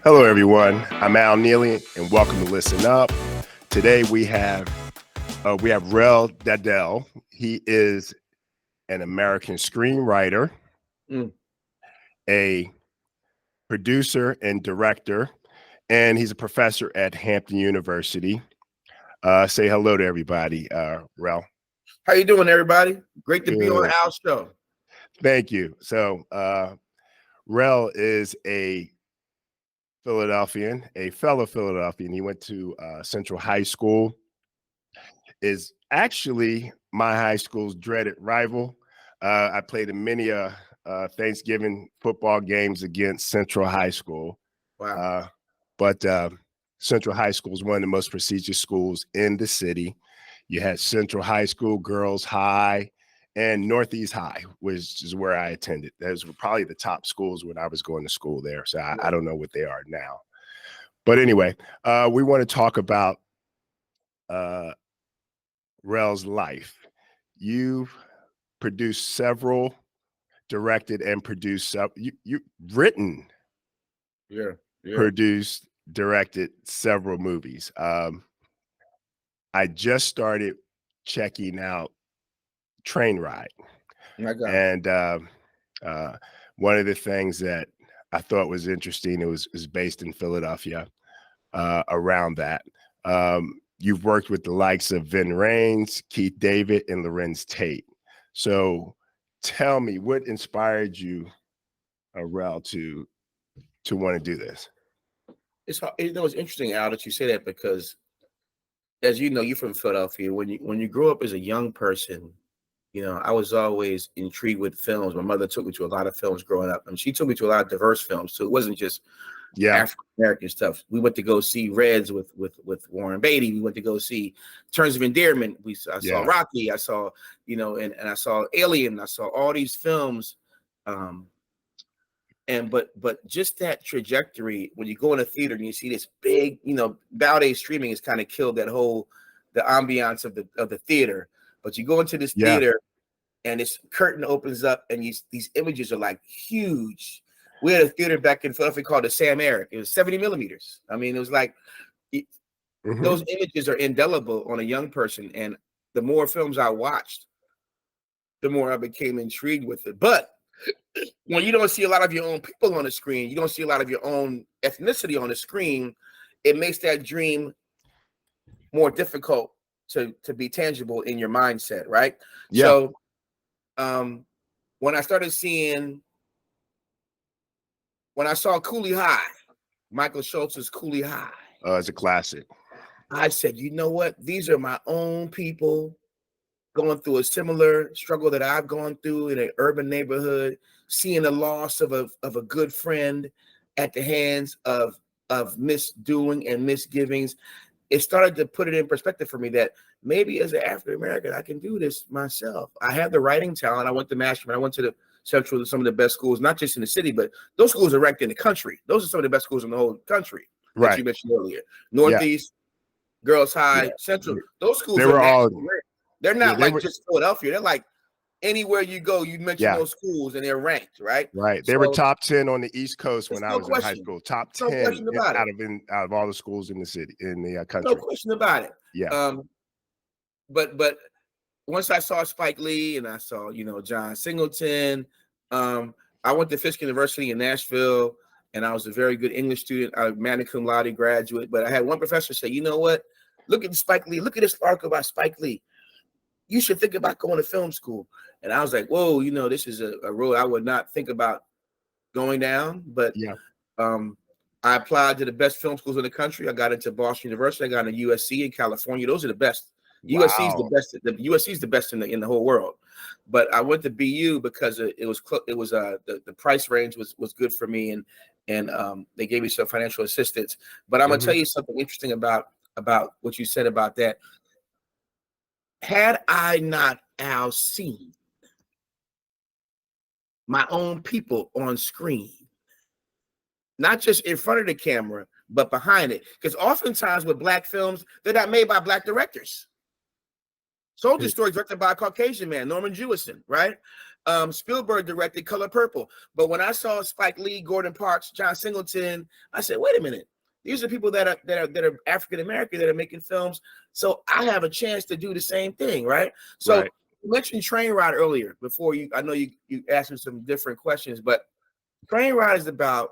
Hello, everyone. I'm Al Neely, and welcome to Listen Up. Today we have Rel Dowdell. He is an American screenwriter, a producer and director, and he's a professor at Hampton University. Say hello to everybody, Rel. How you doing, everybody? Great to be on Good. Al's show. Thank you. So, Rel is a Philadelphian, a fellow Philadelphian. He went to Central High School, is actually my high school's dreaded rival. I played in many Thanksgiving football games against Central High School. Wow. But Central High School is one of the most prestigious schools in the city. You had Central High School, Girls High, and Northeast High, which is where I attended. Those were probably the top schools when I was going to school there. So I don't know what they are now. But anyway, we want to talk about Rel's life. You've produced several, directed and produced. You've written, produced, directed several movies. I just started checking out Train Ride. And one of the things that I thought was interesting, it was based in Philadelphia. Around that, you've worked with the likes of Vin Raines, Keith David, and Lorenz Tate. So tell me, what inspired you, Rel, to want to do this? It's interesting, Al, that you say that, because as you know, you're from Philadelphia. When you grow up as a young person, I was always intrigued with films. My mother took me to a lot of films growing up, and she took me to a lot of diverse films. So it wasn't just African American stuff. We went to go see Reds with Warren Beatty. We went to go see Terms of Endearment. I saw Rocky. I saw, and I saw Alien. I saw all these films. But just that trajectory, when you go in a theater and you see this big, nowadays streaming has kind of killed the ambiance of the theater. But you go into this theater and this curtain opens up and these images are like huge. We had a theater back in Philadelphia called the Sam Eric. It was 70 millimeters. I mean, it was like those images are indelible on a young person. And the more films I watched, the more I became intrigued with it. But when you don't see a lot of your own people on the screen, you don't see a lot of your own ethnicity on the screen, it makes that dream more difficult to be tangible in your mindset, right? So when I saw Cooley High, Michael Schultz's Cooley High. It's a classic. I said, you know what? These are my own people going through a similar struggle that I've gone through in an urban neighborhood, seeing the loss of a good friend at the hands of misdoing and misgivings. It started to put it in perspective for me that maybe as an African American, I can do this myself. I have the writing talent. I went to Masterman. I went to the Central, some of the best schools, not just in the city, but those schools are ranked in the country. Those are some of the best schools in the whole country that you mentioned earlier. Northeast, Girls High, Central. Those schools are all. They're not just Philadelphia. They're like anywhere you go, you mention those schools and they're ranked, right? Right. They were top 10 on the East Coast when I was in high school. Top 10 out of all the schools in the city, in the country. No question about it. Yeah. But once I saw Spike Lee and I saw, John Singleton, I went to Fisk University in Nashville, and I was a very good English student. I was a magna cum laude graduate, but I had one professor say, you know what? Look at Spike Lee. Look at this article about Spike Lee. You should think about going to film school. And I was like, whoa, this is a road I would not think about going down. But I applied to the best film schools in the country. I got into Boston University. I got into USC in California. Those are the best. Wow. USC is the best. The USC is the best in the whole world. But I went to BU because the price range was good for me, and they gave me some financial assistance. But I'm gonna tell you something interesting about what you said about that. Had I not seen my own people on screen, not just in front of the camera, but behind it, because oftentimes with Black films, they're not made by Black directors. Soldier Story directed by a Caucasian man, Norman Jewison, right? Spielberg directed Color Purple. But when I saw Spike Lee, Gordon Parks, John Singleton, I said, wait a minute. These are people that are African American that are making films. So I have a chance to do the same thing, right? So you mentioned Trainwriter earlier. Before I know you asked me some different questions, but Trainwriter is about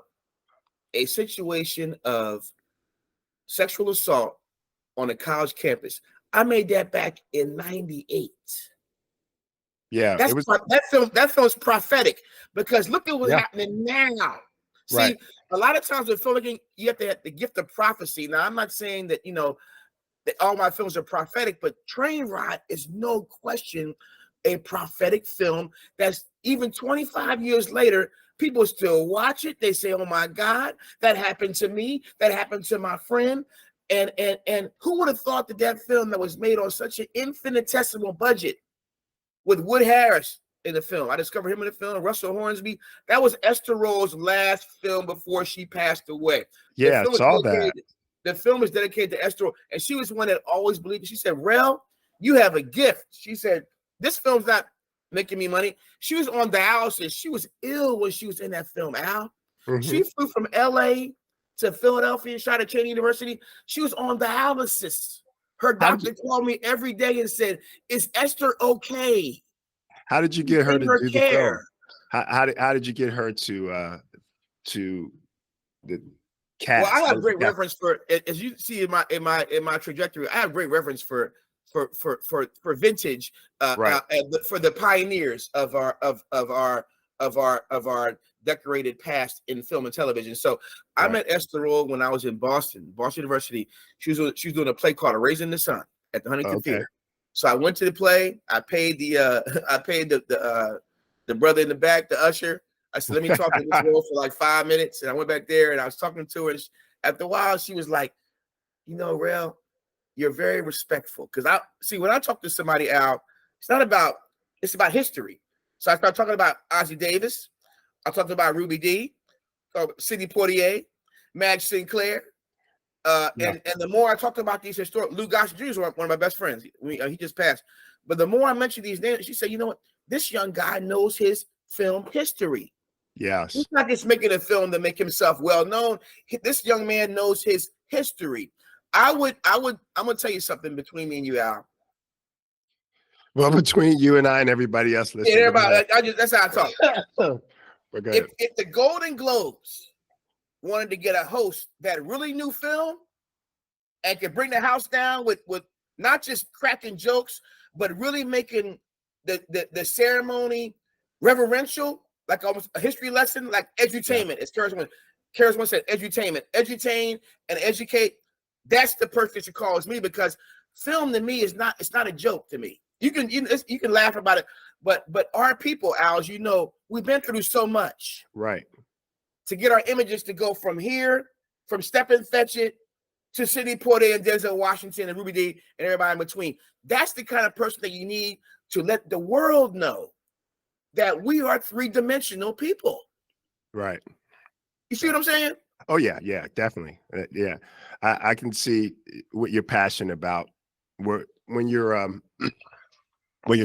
a situation of sexual assault on a college campus. I made that back in '98. Yeah, that film's prophetic, because look at what's happening now. See, a lot of times with filmmaking, you have the gift of prophecy. Now, I'm not saying that that all my films are prophetic, but Trainwriter is no question a prophetic film that's even 25 years later, people still watch it. They say, "Oh my God, that happened to me. That happened to my friend." And who would have thought that film that was made on such an infinitesimal budget, with Wood Harris in the film, I discovered him in the film, Russell Hornsby, that was Esther Rolle's last film before she passed away. Yeah, I saw that. The film is dedicated to Esther Rolle, and she was one that always believed it. She said, "Rel, you have a gift." She said, "This film's not making me money." She was on dialysis. She was ill when she was in that film, Al. She flew from LA to Philadelphia, shot at Cheney University. She was on dialysis. Her doctor called me every day and said, "Is Esther okay?" How did you get her to do the film? How did you get her to the cast? Well, I have great reference for, as you see in my trajectory, I have great reference for vintage, for the pioneers of our decorated past in film and television. So I met Esther Rolle when I was in Boston University. She was doing a play called A Raisin in the Sun at the Huntington Theater. So I went to the play. I paid the brother in the back, the usher. I said, "Let me talk to this girl for like 5 minutes." And I went back there and I was talking to her. And after a while, she was like, "Rel, you're very respectful." Because when I talk to somebody, Al, it's about history. So I started talking about Ossie Davis. I talked about Ruby Dee, Sidney Poitier, Madge Sinclair. And the more I talked about these historic, Lou Gossett Jr. is one of my best friends. He just passed. But the more I mentioned these names, she said, "You know what? This young guy knows his film history." Yes. He's not just making a film to make himself well known. This young man knows his history. I'm gonna tell you something between me and you, Al. Well, between you and I and everybody else listening. Yeah, everybody. That's how I talk. If the Golden Globes wanted to get a host that really knew film and could bring the house down with not just cracking jokes, but really making the ceremony reverential, like almost a history lesson, like edutainment. As Karis once said, edutainment, edutain and educate. That's the person that should call me, because film to me it's not a joke to me. You can laugh about it, but our people, Al, as you know, we've been through so much, right, to get our images to go from here, from Step and Fetch It to Sidney Poitier and Denzel Washington and Ruby Dee and everybody in between. That's the kind of person that you need to let the world know that we are three-dimensional people. Right. You see what I'm saying? Oh yeah, definitely. Yeah, I can see what you're passionate about. When you're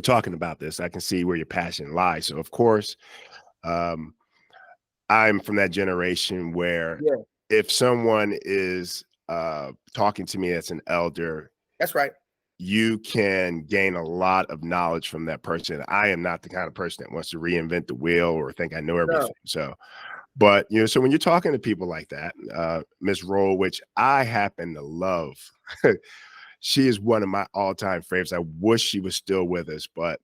talking about this, I can see where your passion lies. So of course, I'm from that generation where if someone is talking to me as an elder, that's right, you can gain a lot of knowledge from that person. I am not the kind of person that wants to reinvent the wheel or think I know everything. No. So, but so when you're talking to people like that, Miss Rolle, which I happen to love, she is one of my all-time favorites. I wish she was still with us, but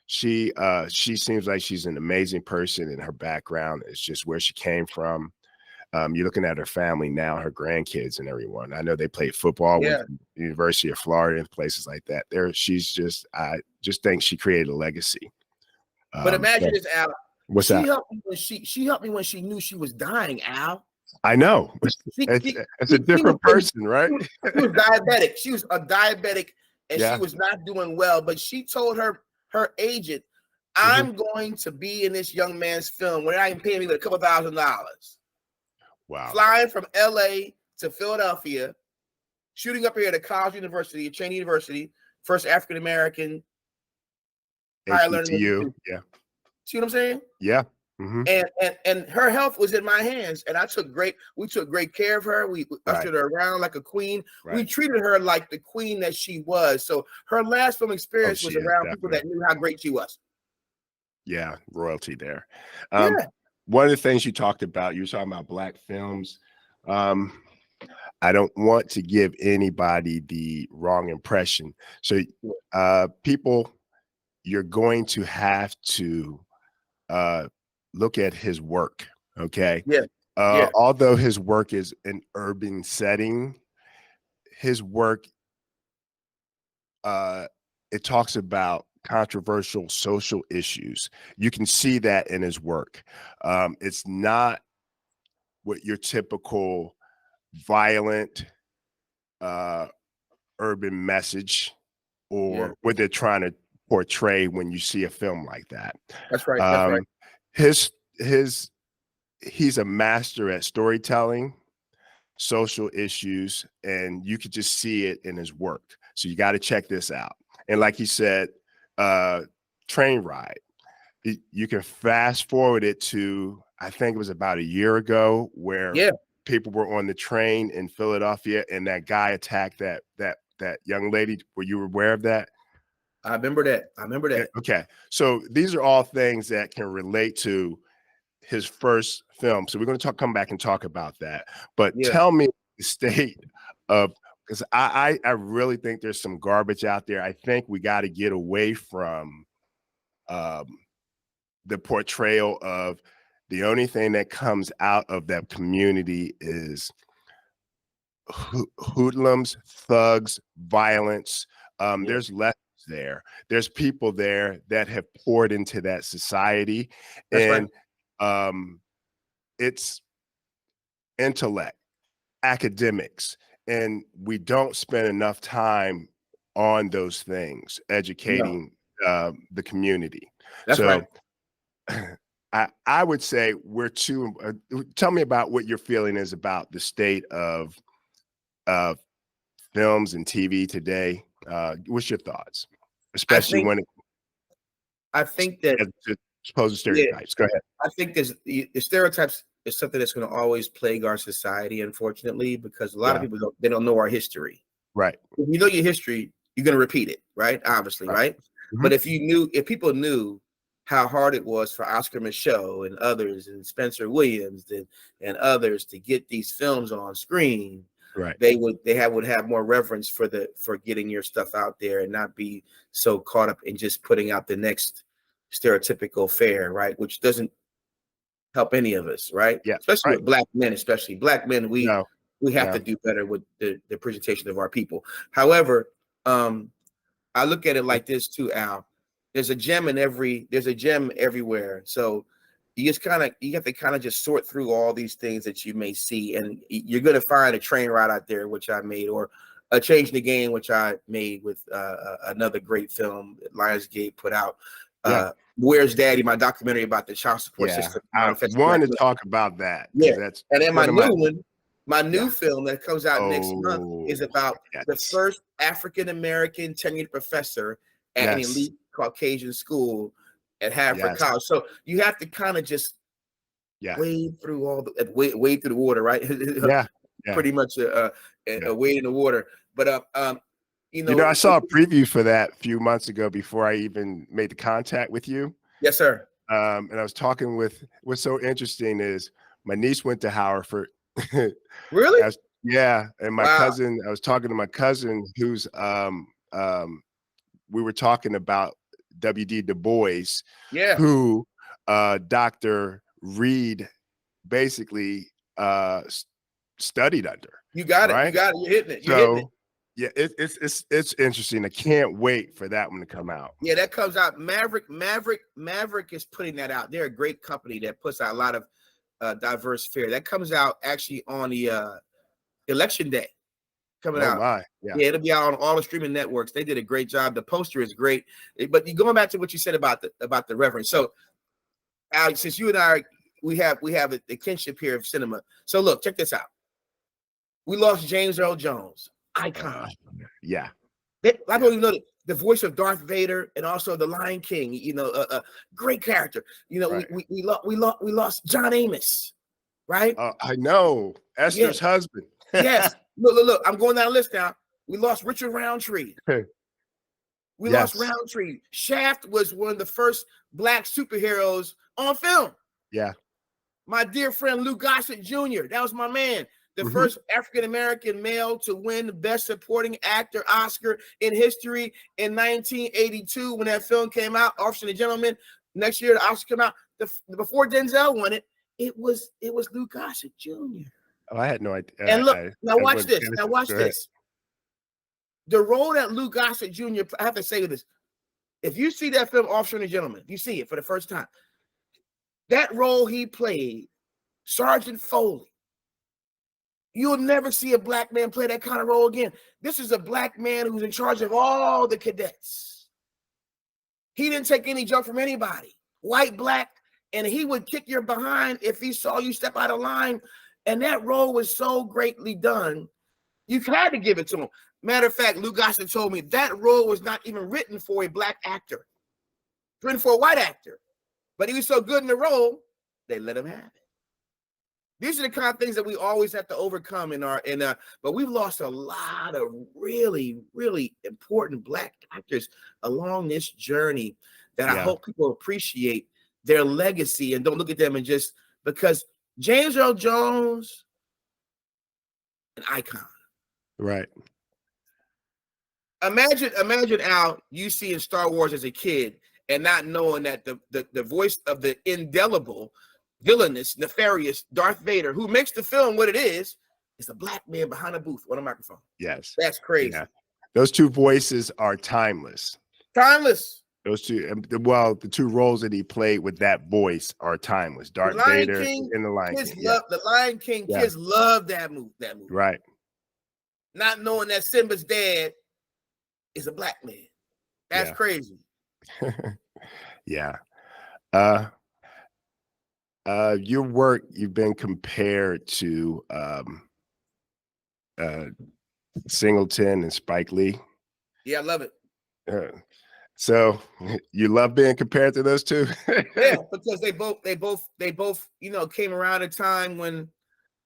she seems like she's an amazing person, and her background is just where she came from. You're looking at her family now, her grandkids and everyone. I know they played football with the University of Florida and places like that. I just think she created a legacy. But imagine this, Al. What's that? She helped me when she knew she was dying, Al. I know. It's a different person, right? She was diabetic. She was a diabetic, and she was not doing well. But she told her agent, "I'm going to be in this young man's film. We're not even paying me with a couple $1,000. Wow. Flying from LA to Philadelphia, shooting up here at a college university, at Cheney University, first African American higher learning HBCU. institution. Yeah. See what I'm saying? Yeah. And her health was in my hands, and we took great care of her. We ushered her around like a queen. Right. We treated her like the queen that she was. So her last film experience was around people that knew how great she was. Yeah, royalty there. Yeah. One of the things you talked about, you were talking about Black films. I don't want to give anybody the wrong impression. So people, you're going to have to look at his work. Okay. Yeah. Although his work is an urban setting, his work, it talks about controversial social issues. You can see that in his work. It's not what your typical violent urban message or what they're trying to portray when you see a film like that. That's right. That's right. He's a master at storytelling, social issues, and you could just see it in his work. So you got to check this out. And like he said, Train Ride. You can fast forward it to, I think it was about a year ago, where people were on the train in Philadelphia and that guy attacked that young lady. Were you aware of that? I remember that. Okay. So these are all things that can relate to his first film. So we're going to come back and talk about that. But tell me the state of, because I really think there's some garbage out there. I think we got to get away from the portrayal of the only thing that comes out of that community is hoodlums, thugs, violence. There's lessons there. There's people there that have poured into that society. That's right. It's intellect, academics, and we don't spend enough time on those things, educating the community. That's right. I would say we're too. Tell me about what your feeling is about the state of films and TV today. What's your thoughts, especially I think that supposed stereotypes. Go ahead. I think the stereotypes is something that's going to always plague our society, unfortunately, because a lot of people don't know our history. Right. If you know your history, you're going to repeat it, right? Obviously, right? But if people knew how hard it was for Oscar Micheaux and others and Spencer Williams and others to get these films on screen, right, they would have more reverence for getting your stuff out there and not be so caught up in just putting out the next stereotypical fare, right? Which doesn't help any of us, right? Yeah, especially with Black men. Especially Black men, we have to do better with the presentation of our people. However, I look at it like this too, Al. There's a gem everywhere. So you have to kind of just sort through all these things that you may see, and you're going to find a Train Ride out there, which I made, or a Change in the Game, which I made with another great film that Lionsgate put out. Where's Daddy? My documentary about the child support system. I wanted to talk about that. Yeah, and then my new film that comes out next month is about the first African American tenured professor at an elite Caucasian school at Harvard College. So you have to kind of just wade through wade through the water, right? Pretty much a wade in the water. But I saw a preview for that a few months ago before I even made the contact with you. Yes, sir. And I was talking with. What's so interesting is my niece went to Howard. Really? And my cousin. I was talking to my cousin who's we were talking about W.D. Du Bois, who Dr. Reed basically studied under. You got it. Right? You got it. You're hitting it. You're hitting it. Yeah, it's interesting. I can't wait for that one to come out. Yeah, that comes out. Maverick is putting that out. They're a great company that puts out a lot of diverse fare. That comes out actually on the election day. Coming out. Yeah, it'll be out on all the streaming networks. They did a great job. The poster is great. But going back to what you said about the reverence. So, Alex, since you and I we have the kinship here of cinema. So look, check this out. We lost James Earl Jones, icon. A lot of people know the voice of Darth Vader and also the Lion King. You know, a great character. You know, right. we lost John Amos, right? I know Esther's husband. Yes. Look. I'm going down the list now. We lost Richard Roundtree. We lost Roundtree. Shaft was one of the first Black superheroes on film. Yeah. My dear friend Lou Gossett Jr. That was my man. The first African-American male to win the Best Supporting Actor Oscar in history in 1982 when that film came out, Officer and the Gentleman. Next year, the Oscar came out. Before Denzel won it, it was Lou Gossett Jr. Oh, I had no idea. And look, now watch this. Now watch this. The role that Lou Gossett Jr. I have to say this. If you see that film, Officer and the Gentleman, you see it for the first time. That role he played, Sergeant Foley. You'll never see a Black man play that kind of role again. This is a Black man who's in charge of all the cadets. He didn't take any junk from anybody, white, Black, and he would kick your behind if he saw you step out of line. And that role was so greatly done, you had to give it to him. Matter of fact, Lou Gossett told me that role was not even written for a Black actor. It's written for a white actor. But he was so good in the role, they let him have it. These are the kind of things that we always have to overcome but we've lost a lot of really, really important Black actors along this journey that I hope people appreciate their legacy and don't look at them and just because James Earl Jones, an icon. Right. Imagine Al, you see in Star Wars as a kid and not knowing that the voice of the indelible, villainous, nefarious Darth Vader, who makes the film what it is a Black man behind a booth on a microphone. Yes. That's crazy. Yeah. Those two voices are timeless. Timeless. Those two, well, the two roles that he played with that voice are timeless. Darth Vader and the Lion King. The Lion King kids love that movie. Right. Not knowing that Simba's dad is a Black man. That's crazy. Yeah. Your work, you've been compared to Singleton and Spike Lee. Yeah, I love it. So you love being compared to those two? Yeah, because they both came around a time when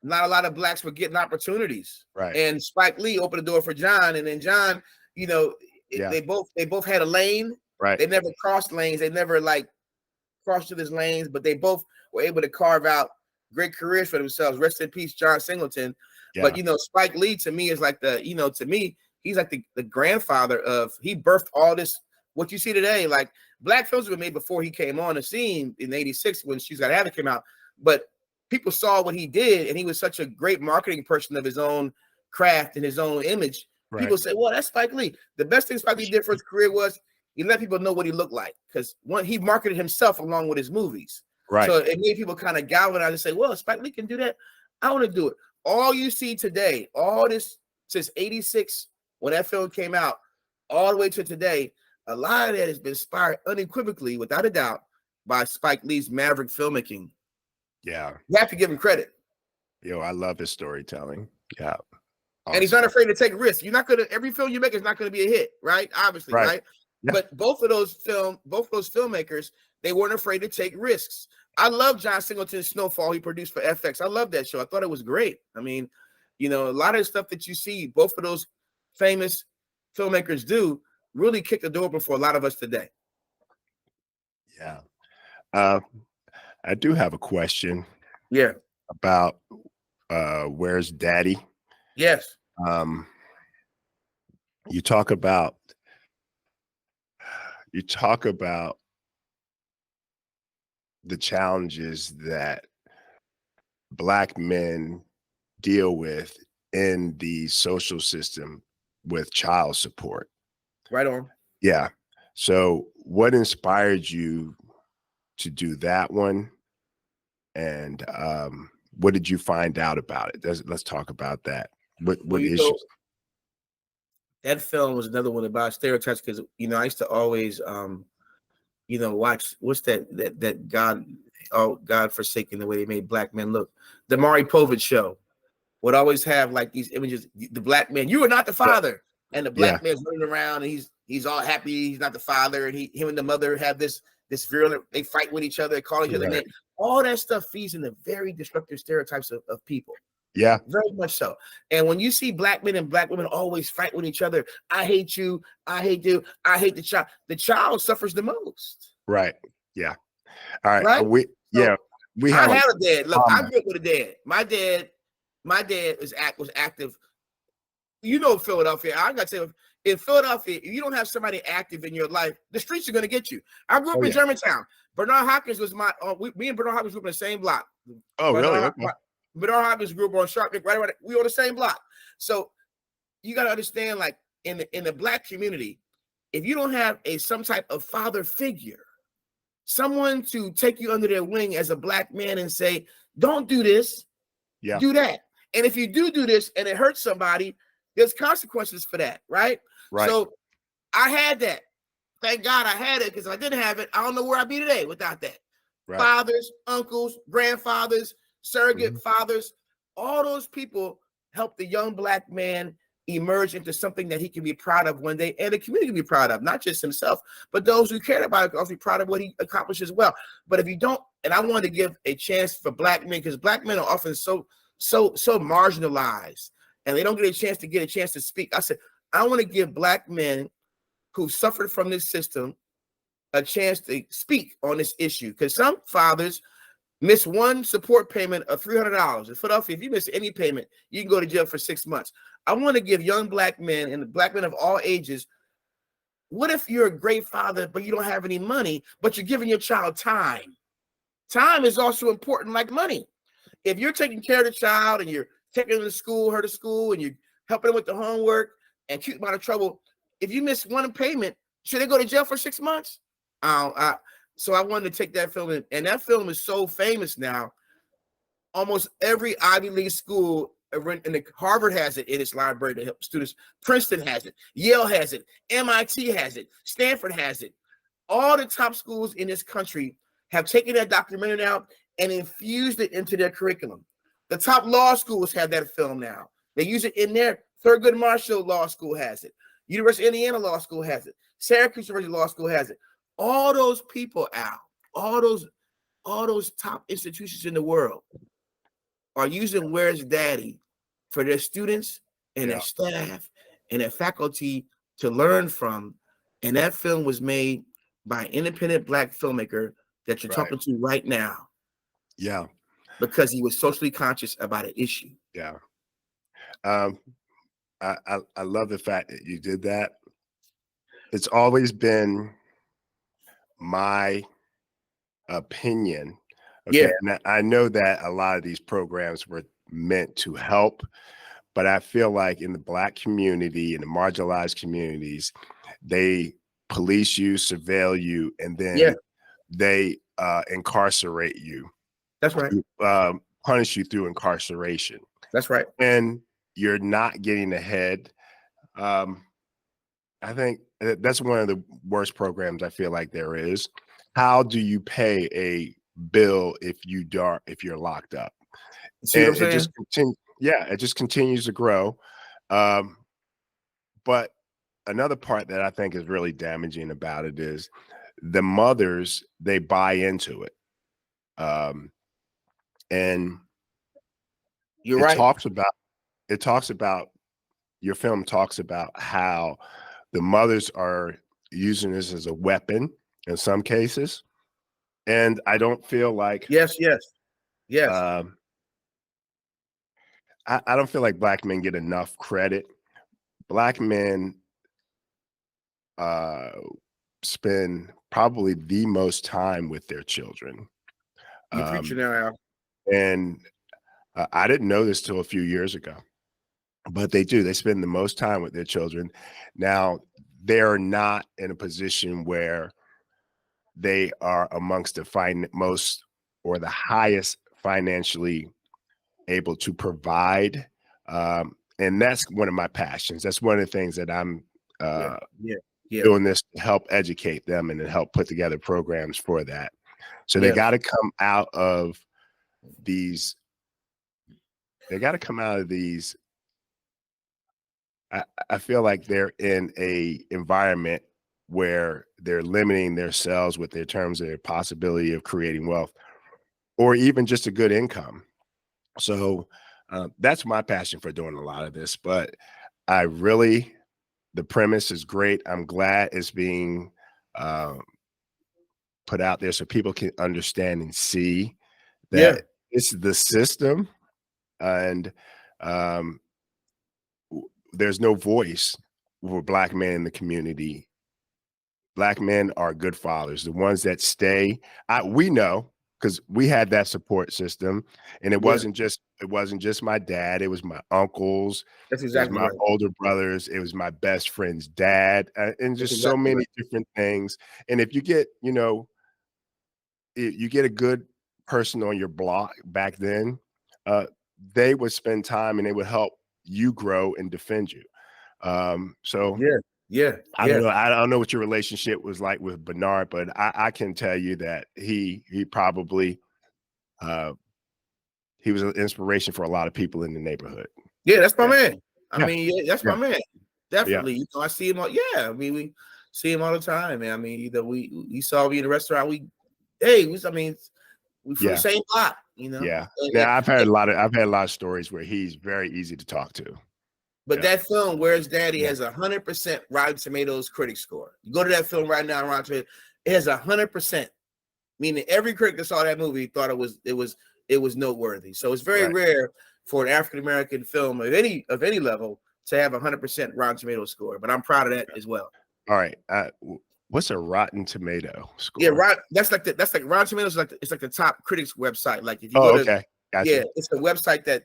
not a lot of Blacks were getting opportunities. Right. And Spike Lee opened the door for John, and then John, they both had a lane. Right. They never crossed lanes. They never crossed each other's lanes, but they both were able to carve out great careers for themselves. Rest in peace, John Singleton. Yeah. But Spike Lee to me is like to me, he's like the grandfather of, he birthed all this, what you see today. Like Black films were made before he came on the scene in '86 when She's Gotta Have It came out. But people saw what he did, and he was such a great marketing person of his own craft and his own image. Right. People say, well, that's Spike Lee. The best thing Spike Lee did for his career was he let people know what he looked like, because he marketed himself along with his movies. Right. So it made people kind of galvanize and say, well, Spike Lee can do that. I want to do it. All you see today, all this since '86, when that film came out, all the way to today, a lot of that has been inspired unequivocally, without a doubt, by Spike Lee's maverick filmmaking. Yeah. You have to give him credit. I love his storytelling. Yeah. Awesome. And he's not afraid to take risks. Every film you make is not going to be a hit, right? Obviously, right? Yeah. But both of those filmmakers, they weren't afraid to take risks. I love John Singleton's Snowfall he produced for FX. I love that show. I thought it was great. I mean, a lot of the stuff that you see both of those famous filmmakers do really kicked the door open for a lot of us today. Yeah. I do have a question. Yeah. About Where's Daddy? Yes. You talk about the challenges that Black men deal with in the social system with child support. Right on. Yeah. So what inspired you to do that one? And what did you find out about it? Let's talk about that. What issues? That film was another one about stereotypes, because I used to always watch, what's that God forsaken the way they made Black men look. The Maury Povich show would always have like these images, the Black man, you are not the father. and the black man's running around and he's all happy. He's not the father, and him and the mother have this virulent. They fight with each other, call each other names. All that stuff feeds into very destructive stereotypes of people. Yeah, very much so. And when you see black men and black women always fight with each other, I hate you, I hate you, I hate the child. The child suffers the most. Right. Yeah. All right. Right. We have a dad. Look, I grew up with a dad. My dad was active. You know, Philadelphia. I got to tell you, in Philadelphia, if you don't have somebody active in your life, the streets are going to get you. I grew up in Germantown. Bernard Hopkins was me and Bernard Hopkins grew up in the same block. Oh, really? Okay. Bernard Hopkins grew up on Sharpneck, right. We on the same block. So you got to understand, like in the black community, if you don't have some type of father figure, someone to take you under their wing as a black man and say, don't do this, do that. And if you do this and it hurts somebody, there's consequences for that, right? So I had that. Thank God I had it, because if I didn't have it, I don't know where I'd be today without that. Fathers, uncles, grandfathers, surrogate fathers, all those people help the young black man emerge into something that he can be proud of one day, and the community can be proud of, not just himself, but those who care about it can also be proud of what he accomplishes well. But if you don't, and I want to give a chance for black men, because black men are often so marginalized, and they don't get a chance to speak. I said, I want to give black men who suffered from this system a chance to speak on this issue, because some fathers miss one support payment of $300 in Philadelphia. If you miss any payment, you can go to jail for 6 months. I want to give young black men and black men of all ages. What if you're a great father, but you don't have any money, but you're giving your child time? Time is also important, like money. If you're taking care of the child and you're taking her to school, and you're helping them with the homework and keep them out of trouble, if you miss one payment, should they go to jail for 6 months? So I wanted to take that film, and that film is so famous now. Almost every Ivy League school, and Harvard has it in its library to help students. Princeton has it. Yale has it. MIT has it. Stanford has it. All the top schools in this country have taken that documentary out and infused it into their curriculum. The top law schools have that film now. They use it in their Thurgood Marshall Law School has it. University of Indiana Law School has it. Syracuse University Law School has it. All those people, Al, all those top institutions in the world are using Where's Daddy for their students and their staff and their faculty to learn from. And that film was made by an independent black filmmaker that you're talking to right now. Yeah. Because he was socially conscious about an issue. Yeah. I love the fact that you did that. It's always been my opinion. Okay. And I know that a lot of these programs were meant to help, but I feel like in the black community and the marginalized communities, they police you, surveil you, and then they incarcerate you. That's right. Punish you through incarceration. That's right. And you're not getting ahead. I think that's one of the worst programs I feel like there is. How do you pay a bill if you're locked up? See what I'm saying? It just continues to grow. But another part that I think is really damaging about it is the mothers, they buy into it. And you're right. Your film talks about how the mothers are using this as a weapon in some cases. And I don't feel like yes. I don't feel like black men get enough credit. Black men spend probably the most time with their children. You're preaching now, Al. And I didn't know this till a few years ago, but they do. They spend the most time with their children. Now, they're not in a position where they are amongst the most or the highest financially able to provide. And that's one of my passions. That's one of the things that I'm doing this to help educate them and to help put together programs for that. So they got to come out of these. They got to come out of these, I feel like they're in a environment where they're limiting themselves with their terms of their possibility of creating wealth or even just a good income. So that's my passion for doing a lot of this. But I really, the premise is great. I'm glad it's being uh, put out there so people can understand and see Yeah. that it's the system, and there's no voice for Black men in the community. Black men are good fathers. The ones that stay, we know, because we had that support system, and it Yeah. wasn't just my dad. It was my uncles. That's It was exactly my right. older brothers. It was my best friend's dad, and That's just so exactly many right. different things. And if you get, you get a good person on your block back then, they would spend time and they would help you grow and defend you. So Yeah. Yeah. I don't Yeah. know. I don't know what your relationship was like with Bernard, but I can tell you that he probably uh, he was an inspiration for a lot of people in the neighborhood. Yeah, that's my Yeah, man. I yeah, mean, yeah, that's yeah, my man. yeah, Definitely. I see him all, yeah. I mean, we see him all the time, man. I mean, either we saw me in the restaurant, I mean, we from the yeah, same block, yeah. And, Now I've had a lot of stories where he's very easy to talk to. but Yeah, that film, Where's Daddy, yeah. has 100% Rotten Tomatoes critic score. You go to that film right now, Rotten Tomatoes, it has 100%. Meaning every critic that saw that movie thought it was noteworthy. So it's very Right. rare for an African American film of any level to have 100% Rotten Tomato score. But I'm proud of that as well. All right. What's a Rotten Tomato Yeah, score? right. That's like Rotten Tomatoes. It's like the top critics website. Like if you go Oh, to, okay. yeah, Gotcha. it's a website that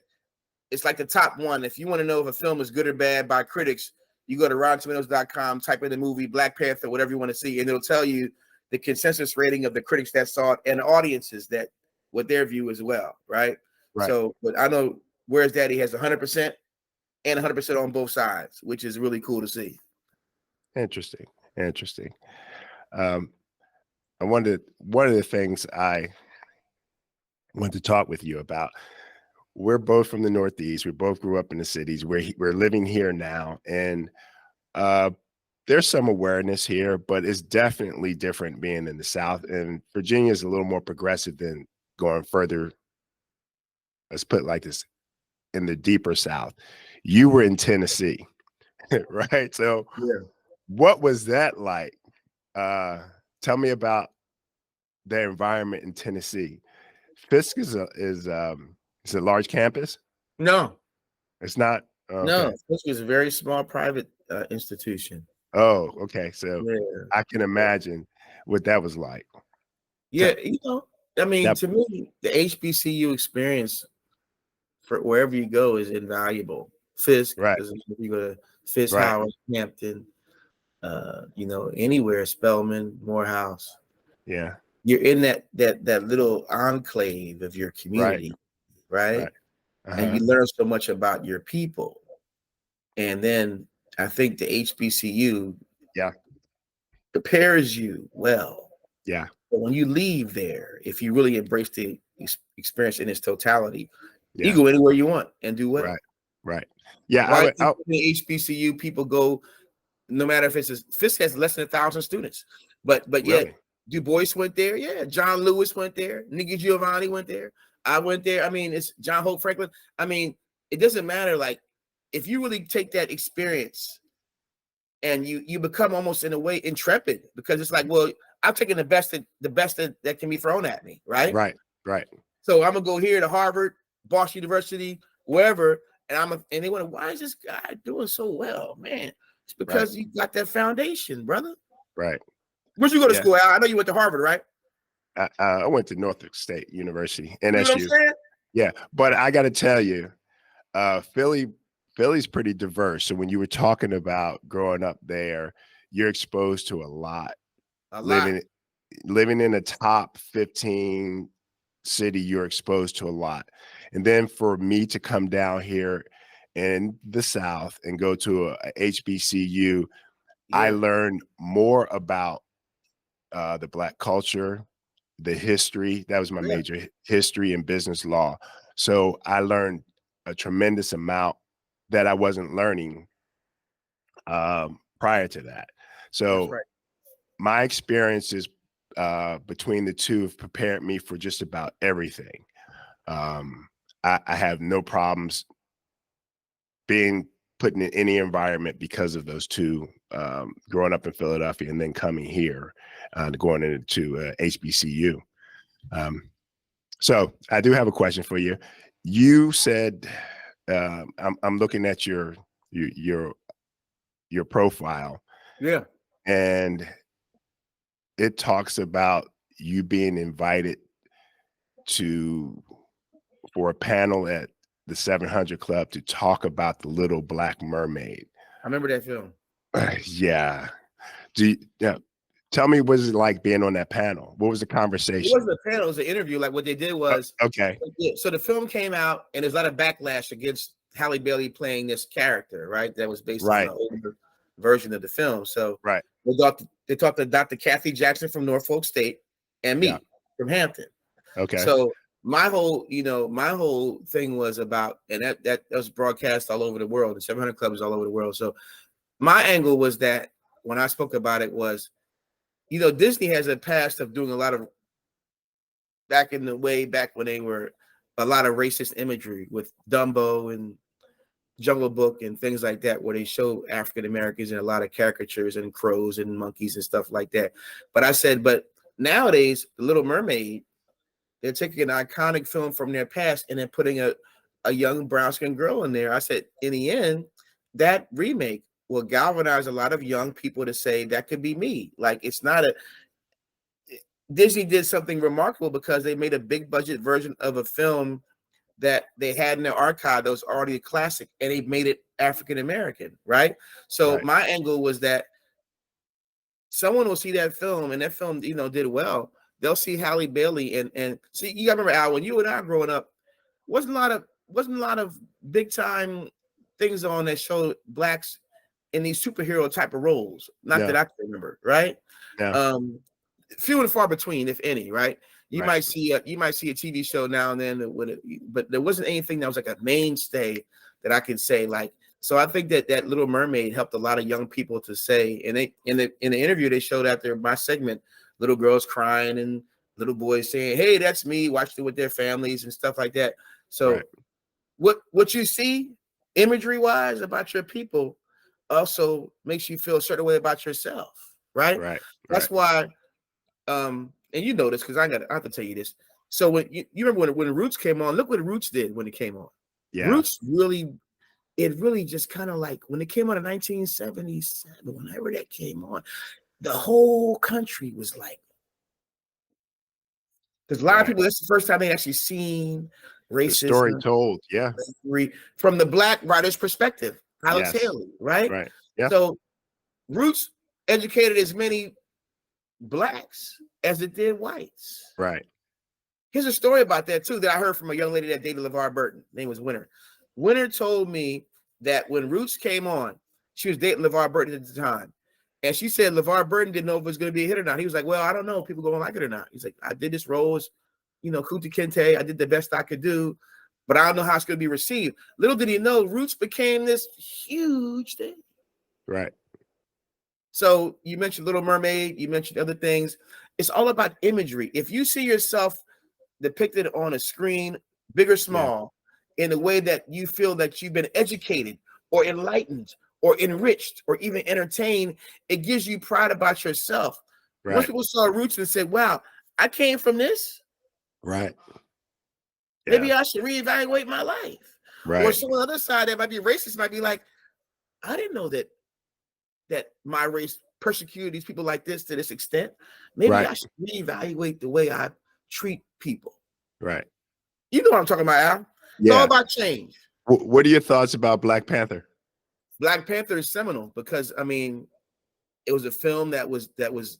it's like the top one. If you want to know if a film is good or bad by critics, you go to RottenTomatoes.com, type in the movie Black Panther, whatever you want to see, and it'll tell you the consensus rating of the critics that saw it and the audiences that what their view as well, right? Right. So, but I know Where's Daddy has 100% and 100% on both sides, which is really cool to see. Interesting. Interesting. Um, one of the things I want to talk with you about. We're both from the Northeast. We both grew up in the cities. We're living here now, and there's some awareness here, but it's definitely different being in the South. And Virginia is a little more progressive than going further. Let's put it like this: in the deeper South. You were in Tennessee, right? So, Yeah. what was that like? Tell me about the environment in Tennessee. Fisk is it's a large campus. No, It's not. Oh, no, okay. this was a very small private institution. Oh, okay. So Yeah. I can imagine what that was like. Yeah, I mean, That to me, the HBCU experience for wherever you go is invaluable. Fisk, right, because if you go to Fisk, right. Howard, Hampton, anywhere, Spelman, Morehouse, Yeah, you're in that little enclave of your right, community, right? right. And Uh-huh. you learn so much about your people. And then I think the HBCU Yeah, prepares you well. yeah, But when you leave there, if you really embrace the experience in its totality, you yeah. go anywhere you want and do well. Right, right. Yeah, Why do the HBCU people go? No matter if Fisk has less than 1,000 students, but yet really. Du Bois went there. Yeah, John Lewis went there. Nikki Giovanni went there. I went there. I mean, it's John Hope Franklin. I mean, it doesn't matter. Like, if you really take that experience and you become almost in a way intrepid, because it's like, well, I'm taking the best that can be thrown at me, right? Right, right, So I'm gonna go here to Harvard, Boston University, wherever, and they wonder, why is this guy doing so well, man? It's right, because you got that foundation, brother. right. Where'd you go to Yeah. school, Al? I know you went to Harvard, right? I went to Norfolk State University, You know what I'm NSU. saying? Yeah, but I got to tell you, Philly's pretty diverse. So when you were talking about growing up there, you're exposed to a lot. A lot. Living in a top 15 city, you're exposed to a lot. And then for me to come down here in the South and go to a HBCU, I Yeah. learned more about the Black culture, the history. That was my Yeah. major, history and business law. So I learned a tremendous amount that I wasn't learning prior to that. So my experiences between the two have prepared me for just about everything. I have no problems being put in any environment because of those two, growing up in Philadelphia and then coming here, going into HBCU. So I do have a question for you. You said, I'm looking at your profile. Yeah. And it talks about you being invited for a panel at the 700 Club to talk about The Little Black Mermaid. I remember that film. Yeah. Tell me, what was it like being on that panel? What was the conversation? It wasn't a panel, it was an interview. Like, what they did was, okay. So the film came out, and there's a lot of backlash against Halle Bailey playing this character, right? That was based on an older version of the film. So they talked to Dr. Kathy Jackson from Norfolk State and me from Hampton. Okay. So my whole thing was about, and that was broadcast all over the world. The 700 Club is all over the world. So my angle was that when I spoke about it was, Disney has a past of doing a lot of back when they were a lot of racist imagery with Dumbo and Jungle Book and things like that, where they show African Americans in a lot of caricatures and crows and monkeys and stuff like that. But I said, but nowadays, The Little Mermaid, they're taking an iconic film from their past and then putting a young brown-skinned girl in there. I said, in the end, that remake will galvanize a lot of young people to say that could be me. Like, it's not Disney did something remarkable because they made a big budget version of a film that they had in their archive that was already a classic, and they made it African American, right? So my angle was that someone will see that film, and that film, did well. They'll see Halle Bailey and see. You gotta remember, Al, when you and I growing up, wasn't a lot of big time things on that showed blacks in these superhero type of roles. Not that I can remember, right? Yeah. Few and far between, if any, right? You might see a TV show now and then, but there wasn't anything that was like a mainstay that I could say like. So I think that Little Mermaid helped a lot of young people to say, and they in the interview they showed after my segment, little girls crying and little boys saying, "Hey, that's me," watched it with their families and stuff like that. So what you see imagery wise about your people also makes you feel a certain way about yourself, right? That's why. And you know this because I have to tell you this. So when you remember when Roots came on, look what Roots did when it came on. Yeah. Roots really just kind of like when it came on in 1977, whenever that came on, the whole country was like, because a lot of people, that's the first time they actually seen racism. The story told, from the black writer's perspective, Alex Haley, right? Right. Yeah. So Roots educated as many blacks as it did whites. Right. Here's a story about that too that I heard from a young lady that dated LeVar Burton. Her name was Winter. Winter told me that when Roots came on, she was dating LeVar Burton at the time. And she said LeVar Burton didn't know if it was going to be a hit or not. He was like, well, I don't know. People going to like it or not. He's like, I did this role as, Kunta Kinte. I did the best I could do, but I don't know how it's going to be received. Little did he know Roots became this huge thing. Right. So you mentioned Little Mermaid, you mentioned other things. It's all about imagery. If you see yourself depicted on a screen, big or small, in a way that you feel that you've been educated or enlightened or enriched or even entertained, it gives you pride about yourself. Right. Once people saw Roots and said, wow, I came from this. Right. Maybe I should reevaluate my life. Right. Or someone on the other side that might be racist might be like, I didn't know that my race persecuted these people like this to this extent. Maybe I should reevaluate the way I treat people. Right. You know what I'm talking about, Al. It's all about change. What are your thoughts about Black Panther? Black Panther is seminal because it was a film that was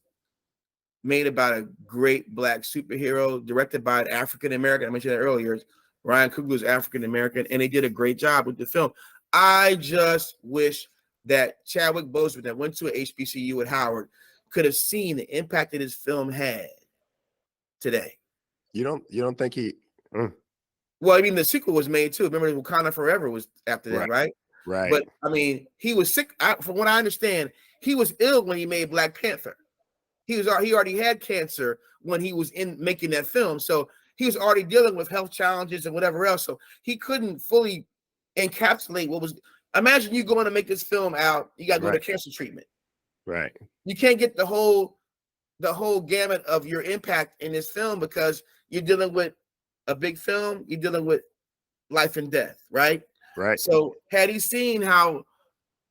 made about a great black superhero, directed by an African American. I mentioned that earlier. Ryan Coogler was African American, and they did a great job with the film. I just wish that Chadwick Boseman, that went to an HBCU at Howard, could have seen the impact that his film had today. You don't think he? Well, the sequel was made too. Remember, Wakanda Forever was after that, right? Right. But I mean, he was sick. From what I understand, he was ill when he made Black Panther. He already had cancer when he was in making that film, so he was already dealing with health challenges and whatever else. So he couldn't fully encapsulate what was. Imagine you going to make this film out, you got to go to cancer treatment. Right. You can't get the whole gamut of your impact in this film because you're dealing with a big film. You're dealing with life and death, right? Right. So had he seen how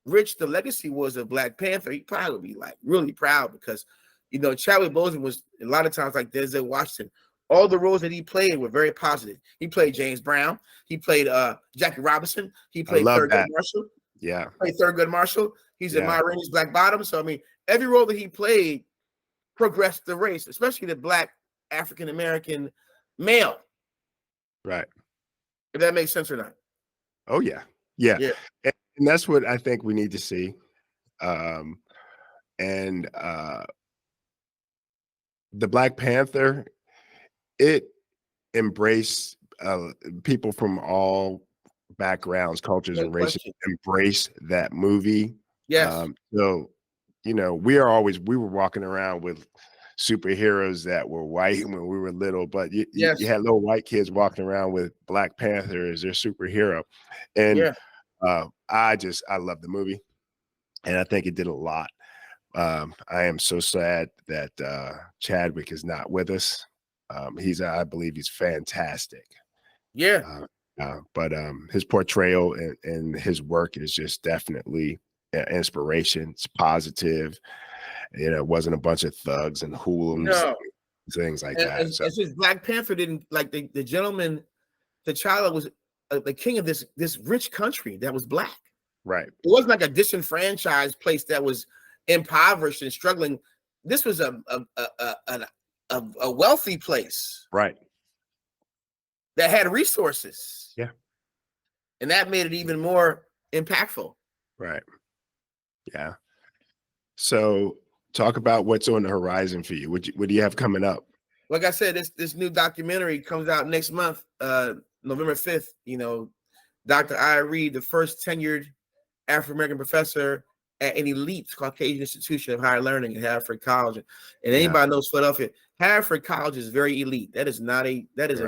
rich the legacy was of Black Panther, he probably would be like really proud because, you know, Chadwick Boseman was a lot of times like Denzel Washington. All the roles that he played were very positive. He played James Brown. He played Jackie Robinson. He played Thurgood Marshall. Yeah. Played Thurgood Marshall. He's in Ma Rainey's Black Bottom. So I mean, every role that he played progressed the race, especially the Black African American male. Right. If that makes sense or not. Oh yeah. And that's what I think we need to see. The Black Panther, it embraced people from all backgrounds, cultures, and races embrace that movie. Yes. So, you know, we were walking around with superheroes that were white when we were little, but you had little white kids walking around with Black Panther as their superhero. And I love the movie, and I think it did a lot. I am so sad that Chadwick is not with us. I believe he's fantastic. Yeah. But his portrayal and his work is just definitely an inspiration. It's positive. You know, it wasn't a bunch of thugs and hooligans, things like that. And since Black Panther didn't like the gentleman, T'Challa was the king of this rich country that was Black. Right. It wasn't like a disenfranchised place that was impoverished and struggling. This was a wealthy place. Right. That had resources. Yeah. And that made it even more impactful. Right. Yeah. So talk about what's on the horizon for you. What do you have coming up? Like I said, this new documentary comes out next month, November 5th. You know, Dr. I. Reed, the first tenured African-American professor at an elite Caucasian institution of higher learning at Haverford College. And anybody knows Philadelphia, Haverford College is very elite. That is a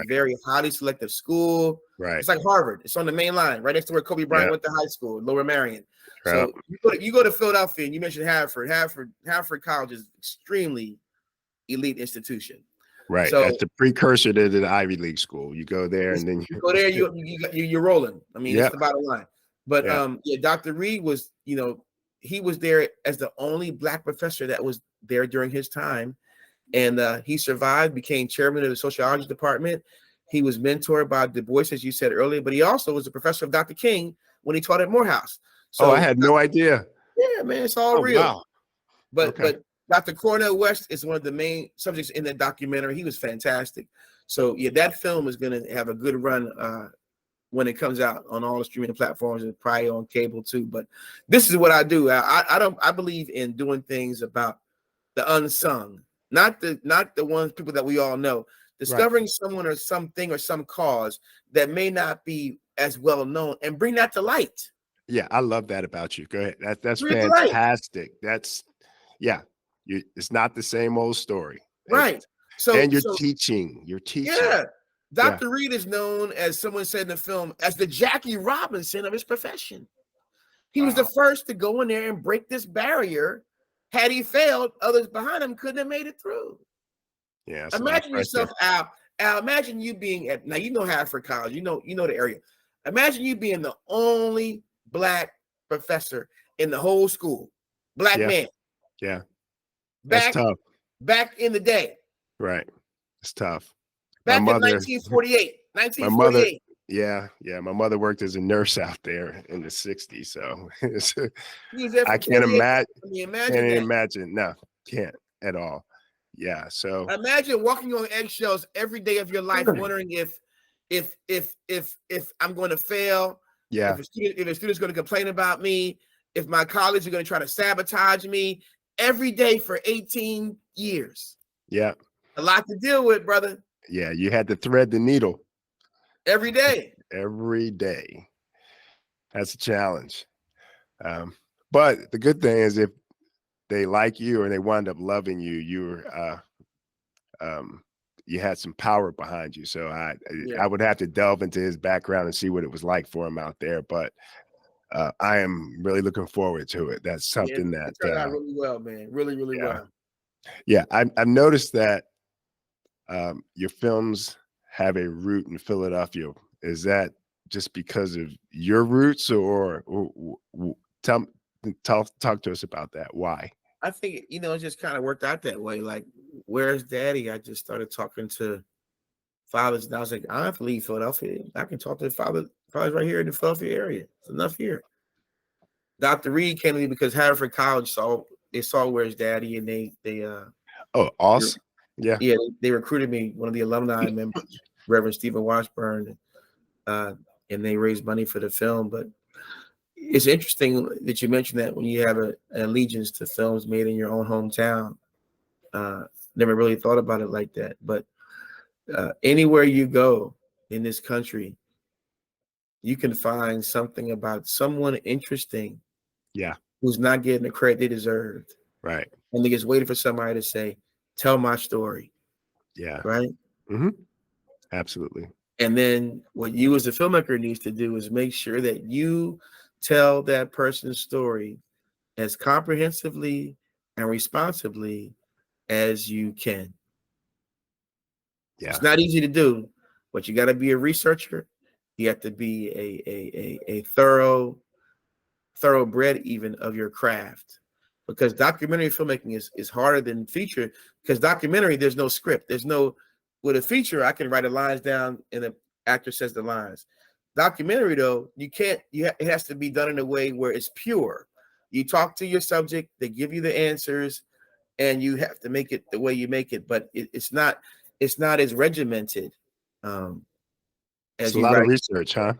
very highly selective school. Right. It's like Harvard. It's on the main line, right next to where Kobe Bryant went to high school, Lower Merion. So you go to Philadelphia and you mentioned Haverford. Haverford College is extremely elite institution. Right. So that's the precursor to the Ivy League school. You go there and then you go there, you're rolling. I mean, it's the bottom line. But Dr. Reed was, you know, he was there as the only Black professor that was there during his time. And he survived, became chairman of the sociology department. He was mentored by Du Bois, as you said earlier, but he also was a professor of Dr. King when he taught at Morehouse. So I had no idea. Yeah, man, it's all real. Wow. But Dr. Cornel West is one of the main subjects in that documentary. He was fantastic. So yeah, that film is going to have a good run when it comes out on all the streaming platforms and probably on cable too. But this is what I do. I believe in doing things about the unsung, not the people that we all know. Discovering someone or something or some cause that may not be as well known and bring that to light. Yeah, I love that about you. Go ahead. That's fantastic. That's it's not the same old story. Right. So you're teaching. Yeah. Dr. Reed is known, as someone said in the film, as the Jackie Robinson of his profession. He was the first to go in there and break this barrier. Had he failed, others behind him couldn't have made it through. Yeah. Imagine yourself, Al. Imagine you being now you know Haverford College, you know the area. Imagine you being the only Black professor in the whole school. Black man. Yeah. That's tough. Back in the day. Right. It's tough. Back in 1948. 1948. My mother worked as a nurse out there in the 60s. So I can't imagine. No, can't at all. Yeah. So imagine walking on eggshells every day of your life, wondering if I'm going to fail. Yeah. If a student's going to complain about me, if my colleagues are going to try to sabotage me every day for 18 years. Yeah. A lot to deal with, brother. Yeah. You had to thread the needle every day. Every day. That's a challenge. But the good thing is if they like you or they wind up loving you, you had some power behind you. So I would have to delve into his background and see what it was like for him out there. But I am really looking forward to it. That's something that it turned out really well, man. Really, really well. Yeah, I've noticed that your films have a root in Philadelphia. Is that just because of your roots, or talk to us about that? Why? I think it just kind of worked out that way. Like, where's Daddy? I just started talking to fathers, and I was like, I don't have to leave Philadelphia. I can talk to fathers right here in the Philadelphia area. It's enough here. Dr. Reed came to me because Haverford College saw Where's Daddy, and they oh, awesome. Yeah, they recruited me, one of the alumni members, Reverend Stephen Washburn, and they raised money for the film. But it's interesting that you mentioned that when you have an allegiance to films made in your own hometown. Never really thought about it like that. But anywhere you go in this country, you can find something about someone interesting. Yeah. Who's not getting the credit they deserved. Right. And they just waiting for somebody to say, tell my story. Yeah. Right. Mm-hmm. Absolutely. And then what you as a filmmaker needs to do is make sure that you tell that person's story as comprehensively and responsibly as you can. Yeah. It's not easy to do, but you got to be a researcher. You have to be a thoroughbred even of your craft, because documentary filmmaking is harder than feature, because documentary, there's no script. With a feature, I can write the lines down and the actor says the lines. Documentary, though, you can't, it has to be done in a way where it's pure. You talk to your subject, they give you the answers, and you have to make it the way you make it, but it's not as regimented. It's a lot of research, huh?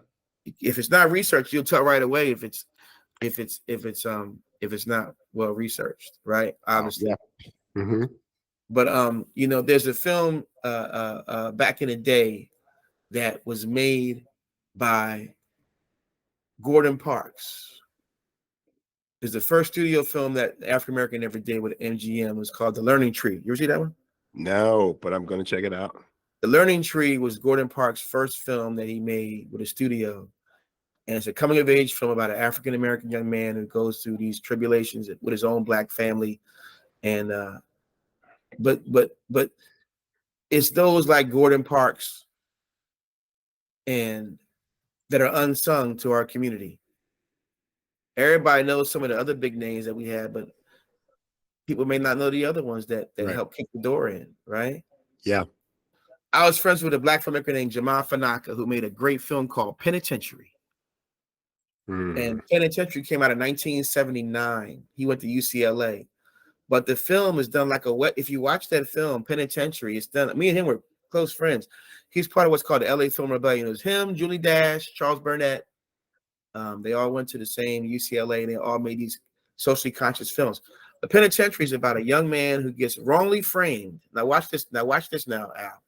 If it's not research, you'll tell right away if it's not well researched, right? Obviously. Yeah. Mm-hmm. But there's a film back in the day that was made by Gordon Parks. It's the first studio film that African American ever did with MGM. It was called The Learning Tree. You ever see that one? No, but I'm going to check it out. The Learning Tree was Gordon Parks' first film that he made with a studio. And it's a coming of age film about an African American young man who goes through these tribulations with his own Black family. And but it's those like Gordon Parks and that are unsung to our community. Everybody knows some of the other big names that we had, but people may not know the other ones that right. helped kick the door in, right? Yeah. I was friends with a Black filmmaker named Jamal Fanaka, who made a great film called Penitentiary. And Penitentiary came out in 1979. He went to UCLA. But the film is done like if you watch that film, Penitentiary, it's done. Me and him were close friends. He's part of what's called the LA Film Rebellion. It was him, Julie Dash, Charles Burnett. They all went to the same UCLA, and they all made these socially conscious films. The Penitentiary is about a young man who gets wrongly framed. Now watch this now, Al.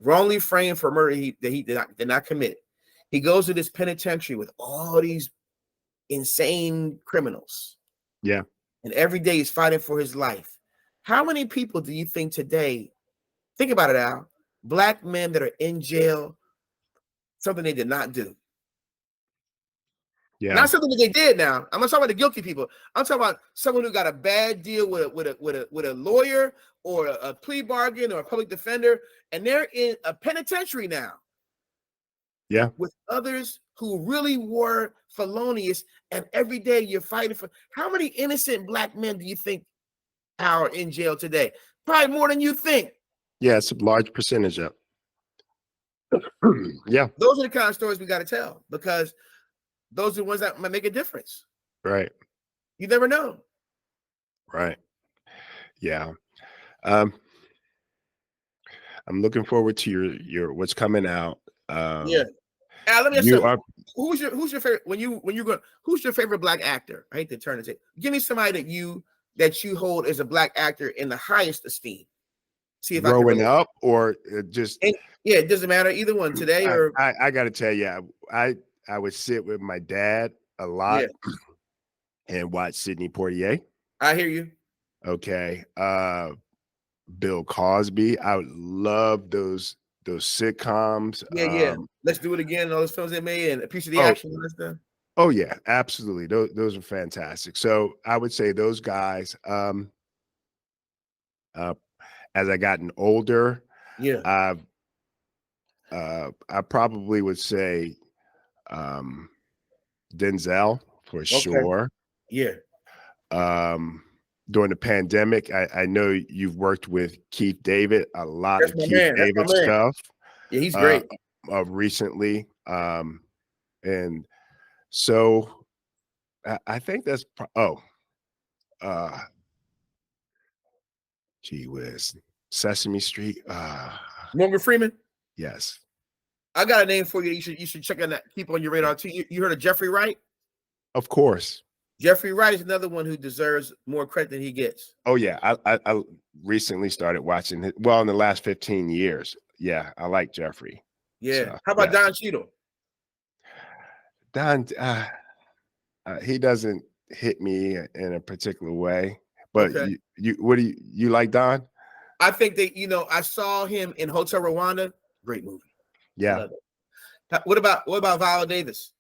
Wrongly framed for murder that he did not commit. He goes to this penitentiary with all these insane criminals. Yeah. And every day he's fighting for his life. How many people do you think today, think about it, Al, Black men that are in jail, something they did not do? Yeah. Not something that they did now. I'm not talking about the guilty people. I'm talking about someone who got a bad deal with a lawyer or a plea bargain or a public defender, and they're in a penitentiary now. Yeah. With others who really were felonious, and every day you're fighting for. How many innocent Black men do you think are in jail today? Probably more than you think. Yeah, it's a large percentage of. Yeah. Those are the kind of stories we got to tell, because those are the ones that might make a difference. Right. You never know. Right. Yeah. I'm looking forward to your what's coming out. Yeah. Al, let me ask you, who's your favorite who's your favorite Black actor? I hate to turn it. Give me somebody that you hold as a Black actor in the highest esteem. See if growing up or just it doesn't matter either one today or I got to tell you, I would sit with my dad a lot Yeah, and watch Sidney Poitier. I hear you. Okay. Bill Cosby. I would love those sitcoms. Yeah. Let's Do It Again. All those films they made and A Piece of the Oh, Action. And stuff. oh yeah, absolutely. Those are fantastic. So I would say those guys. Uh, as I gotten older, Yeah. I've I probably would say Denzel for Okay. sure. Yeah. During the pandemic, I know you've worked with Keith David, a lot That's of my Keith man. That's David my man. stuff Yeah, he's uh, great. recently. And so I think that's, uh, gee whiz, Sesame Street. Morgan Freeman. Yes, I got a name for you. You should check on that. Keep on your radar too. You heard of Jeffrey Wright? of course. Jeffrey Wright is another one who deserves more credit than he gets. Oh yeah, I recently started watching it. Well, in the last 15 years. Yeah, I like Jeffrey. Yeah. So How about yes, Don Cheadle? Don. He doesn't hit me in a particular way. But Okay. what do you like Don? I think that I saw him in Hotel Rwanda. Great movie. I Yeah. love it. What about Viola Davis?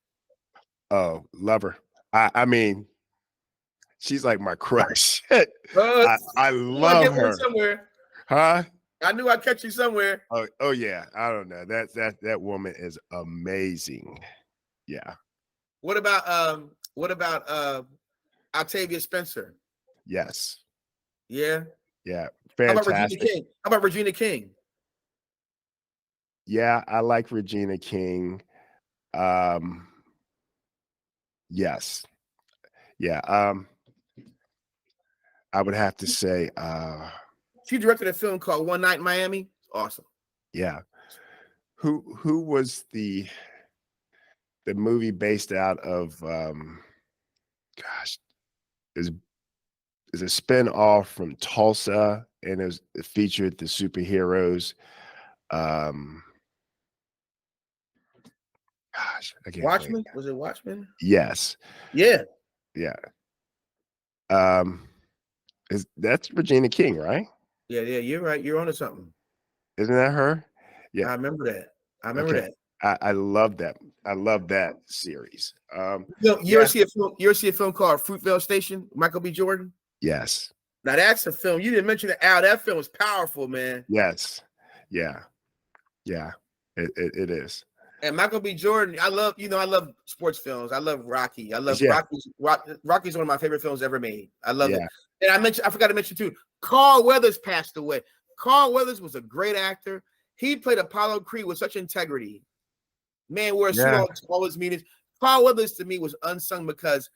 Oh, love her. I mean, she's like my crush. Uh, I I love get one her. somewhere. Huh? I knew I'd catch you somewhere. Oh yeah. I don't know. That woman is amazing. Yeah. What about Octavia Spencer? Yes. Yeah. Yeah. How about Regina Fantastic. King? How about Regina King? Yeah, I like Regina King. Um, yes. Yeah. I would have to say, She directed a film called One Night in Miami. Awesome. yeah. Who was the movie based out of gosh, is a spin off from Tulsa, and it featured the superheroes. Um Gosh, I can't think. Watchmen? Was it Watchmen? Yes. Yeah. Yeah. Um that's Regina King, right? Yeah. You're right. You're onto something. Isn't that her? Yeah. I remember that. Okay. I love that. I love that series. You ever Yeah. see a film? You ever see a film called Fruitvale Station? Michael B. Jordan. Yes. Now that's a film. You didn't mention it. Al, that film was powerful, man. Yes. Yeah. Yeah. It is. And Michael B. Jordan, I love sports films. I love Rocky. I love Yeah. Rocky's one of my favorite films ever made. I love it. Yeah. And I forgot to mention too, Carl Weathers passed away. Carl Weathers was a great actor. He played Apollo Creed with such integrity. Man, wore a suit all his meetings. Carl Weathers to me was unsung because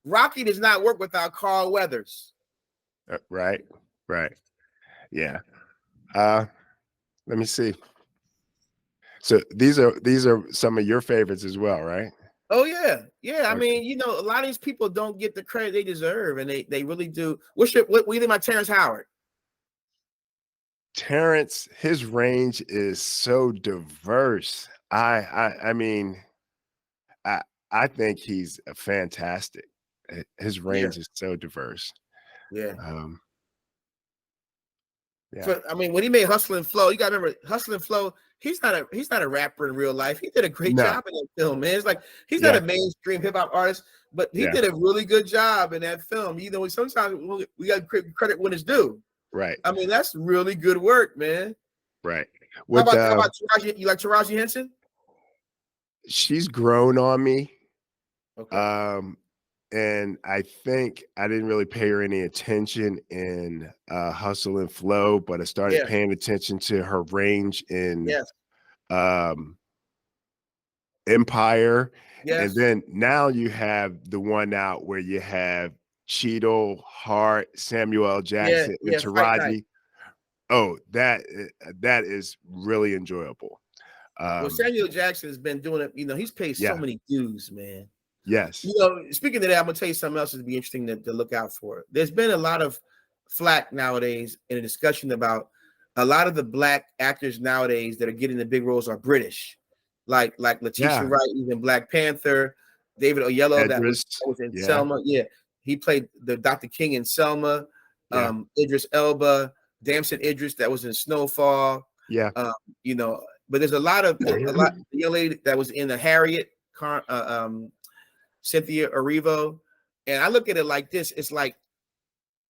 Rocky does not work without Carl Weathers. Right. Yeah. Let me see. So these are some of your favorites as well, right? Oh yeah. I Okay. mean, a lot of these people don't get the credit they deserve, and they really do. What do you think about Terrence Howard? Terrence, his range is so diverse. I mean, I I think he's a fantastic. His Yeah. range is so diverse. Yeah. Um, yeah. So I mean, when he made Hustle and Flow, you gotta remember Hustle and Flow. He's not a rapper in real life. He did a great No. job in that film, man. It's like he's not Yeah. a mainstream hip hop artist, but he Yeah. did a really good job in that film. Sometimes we got credit when it's due. Right. I mean, that's really good work, man. Right. How With about Taraji? You like Taraji Henson? she's grown on me. Okay. And I think I didn't really pay her any attention in Hustle and Flow, but I started Yeah. paying attention to her range in Yes. Empire. And Yes. then now you have the one out where you have Cheadle, Hart, Samuel L. Jackson, and Yeah. Fight Night. Taraji. Oh, that is really enjoyable. Well, Samuel Jackson has been doing it. He's paid so Yeah. many dues, man. Yes. Speaking of that, I'm gonna tell you something else that'd be interesting to look out for. There's been a lot of flack nowadays in a discussion about a lot of the black actors nowadays that are getting the big roles are British. like Letitia Wright, even Black Panther, David Oyelowo that was in Selma. Yeah, he played the Dr. King in Selma. Idris Elba, Damson Idris that was in Snowfall. Yeah, you know, but there's a lot the young lady that was in the Harriet, Cynthia Erivo, and I look at it like this: it's like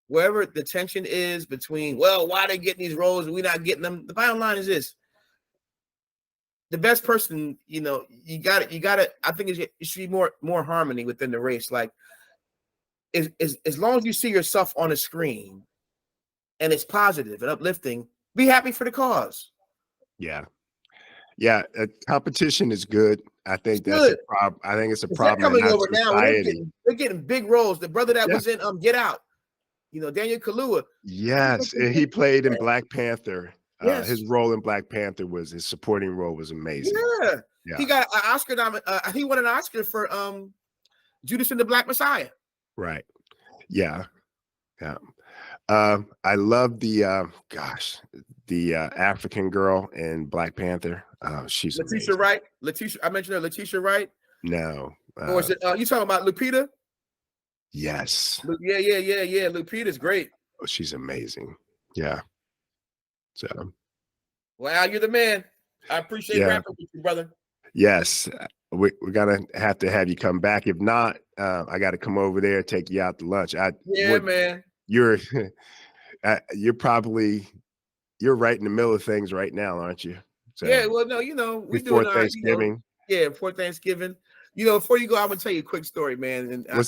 wherever the tension is between, well, why they getting these roles and we not getting them. The bottom line is this: the best person, you know, you got it. I think it should be more harmony within the race. Like, as long as you see yourself on the screen and it's positive and uplifting, be happy for the cause. Yeah. Competition is good. I think that's a problem. I think it's a problem coming over now. They're getting big roles. The brother that was in Get Out, you know, Daniel Kaluuya. Yes, and he played in Black Panther. His role in Black Panther his supporting role was amazing. Yeah. He got an Oscar he won an Oscar for Judas and the Black Messiah. Right. Yeah. I love the African girl in Black Panther. She's Letitia Wright. I mentioned her. Letitia Wright. No. Or is it you talking about Lupita? Yes. Yeah. Lupita's great. Oh, she's amazing. Yeah. So. Wow, you're the man. I appreciate rapping with you, brother. Yes. We're gonna have to have you come back. If not, I got to come over there, take you out to lunch. Man. You're right in the middle of things right now, aren't you? So, well, no, you know, we before Thanksgiving. Before Thanksgiving. You know, before you go, I'm gonna tell you a quick story, man. And I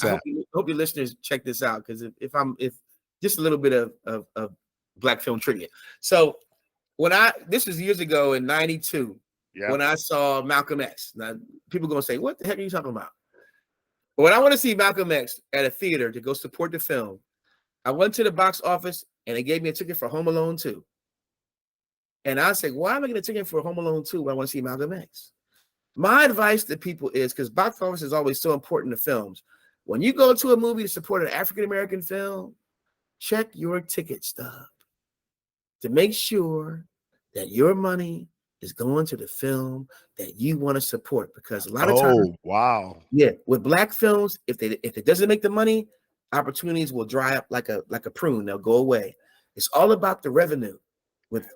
hope your listeners check this out, because if just a little bit of Black film trivia. So this was years ago in '92, when I saw Malcolm X. Now people are gonna say, what the heck are you talking about? But when I want to see Malcolm X at a theater to go support the film, I went to the box office and they gave me a ticket for Home Alone 2. And I said, why am I getting a ticket for Home Alone 2 when I want to see Malcolm X? My advice to people is, because box office is always so important to films, when you go to a movie to support an African-American film, check your ticket stub to make sure that your money is going to the film that you want to support. Because a lot of times, with Black films, if it doesn't make the money, opportunities will dry up like a prune. They'll go away. It's all about the revenue.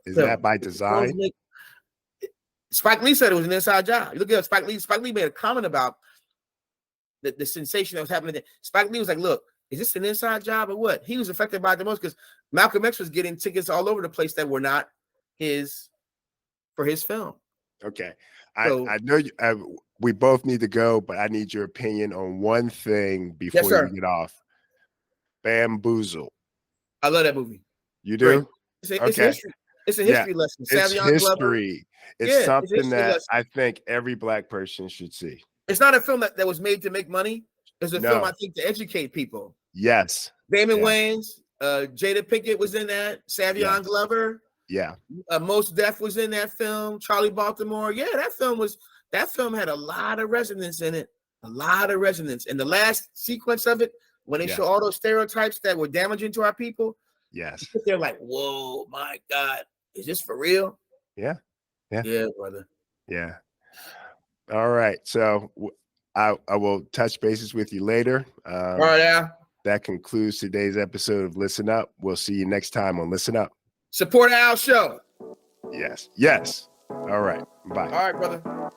Is that by design? Spike Lee said it was an inside job. You look at Spike Lee. Spike Lee made a comment about the sensation that was happening there. Spike Lee was like, look, is this an inside job or what? He was affected by it the most because Malcolm X was getting tickets all over the place that were not for his film. Okay. I know we both need to go, but I need your opinion on one thing before you get off. Bamboozle. I love that movie. You do? It's a history lesson. It's history. It's something that I think every Black person should see. It's not a film that was made to make money. It's a film, I think, to educate people. Yes. Damon Wayans, Jada Pinkett was in that. Savion Glover. Yeah. Mos Def was in that film. Charlie Baltimore. Yeah, that film had a lot of resonance in it. A lot of resonance. And the last sequence of it, when they show all those stereotypes that were damaging to our people. Yes. They're like, whoa, my God. Is this for real? Yeah. Yeah, brother. Yeah. All right. So I will touch bases with you later. All right, Al. That concludes today's episode of Listen Up. We'll see you next time on Listen Up. Support Al's show. Yes. All right. Bye. All right, brother.